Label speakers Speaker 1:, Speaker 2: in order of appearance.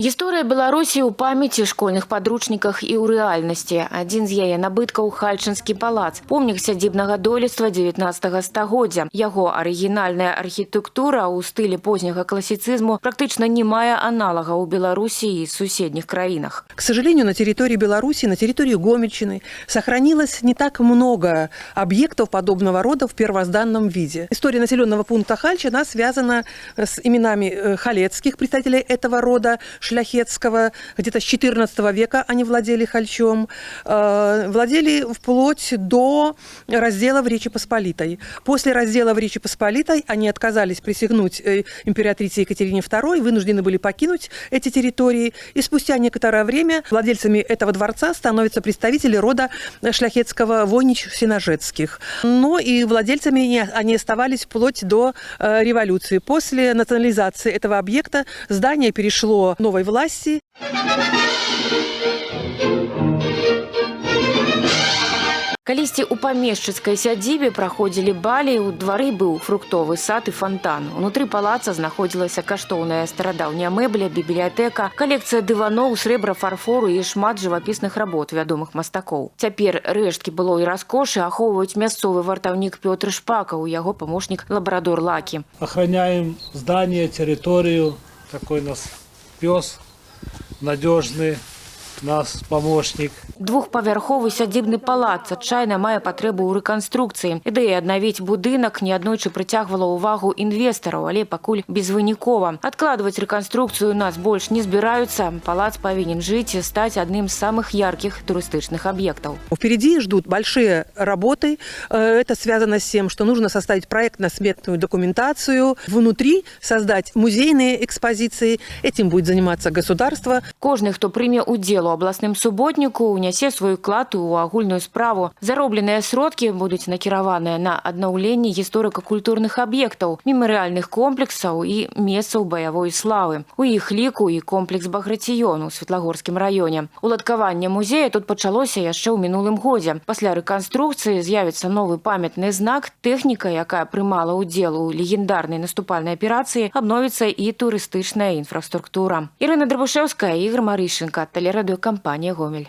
Speaker 1: Гісторыя Беларусі ў памяці, школьных падручніках і ў рэальнасці. Адзін з яе набыткаў Хальчынскі палац, помнік сядзібнага дойлідства 19 стагоддзя. Яго арыгінальная архітэктура ў стылі позняга класіцызму практычна не мае аналага ў Беларусі и суседних краинах.
Speaker 2: К сожалению, на территории Беларуси, на территории Гомельщины сохранилось не так много объектов подобного рода в первозданном виде. История населенного пункта Хальча, она связана с именами халецких представителей этого рода, шляхетского, где-то с 14 века они владели Хальчом, владели вплоть до раздела в Речи Посполитой. После раздела в Речи Посполитой они отказались присягнуть императрице Екатерине II, вынуждены были покинуть эти территории, и спустя некоторое время владельцами этого дворца становятся представители рода шляхетского Войнич-Сеножецких. Но и владельцами они оставались вплоть до революции. После национализации этого объекта здание перешло новой власти.
Speaker 1: Калісьці ў памешчыцкай сядзібе праходзілі балі, у двары быў фруктовы сад і фонтан. Унутры палаца знаходзілася каштоўная старадаўняя мэбля, бібліятэка, калекцыя дываноў, срэбра, фарфору і шмат жывапісных работ вядомых мастакоў. Цяпер рэшткі былой раскошы ахоўваюць мясцовы вартаўнік Пётр Шпакаў і яго памочнік лабрадор Лакі.
Speaker 3: Охраняем здание, территорию. Такой у нас пес надежный, нас помощник.
Speaker 1: Двухпавярховы сядзібны палац адчайна мае патрэбу ў рэканструкцыі. Ідэя аднавіць будынак неаднойчы прыцягвала ўвагу інвестараў, але пакуль безвынікова. Адкладваць рэканструкцыю нас больш не збіраюцца. Палац павінен жыць і стаць адным з самых ярких турыстычных объектов.
Speaker 2: Впереди ждут большие работы. Это связано с тем, что нужно составить проектно-сметную документацию. Внутри создать музейные экспозиции. Этим будет заниматься государство.
Speaker 1: Кожны, хто прыме удзел у абласным суботніку, унясе свой уклад у агульную справу. Заробленыя сродкі будуць накіраваныя на аднаўленне гісторыка-культурных аб'ектаў, мемарыяльных комплексаў і месцаў баявой славы. У іх ліку і комплекс Багратіён у Светлагорскім раёне. Уладкаванне музея тут пачалося яшчэ ў мінулым годзе. Пасля рэканструкцыі з'явіцца новы памятны знак. Тэхніка, якая прымала ўдзел у легендарнай наступальнай аперацыі, абновіцца і турыстычная інфраструктура. Ірына Драбушэўская, Ігор Марышченка, тэлерадыёкампанія «Гомель».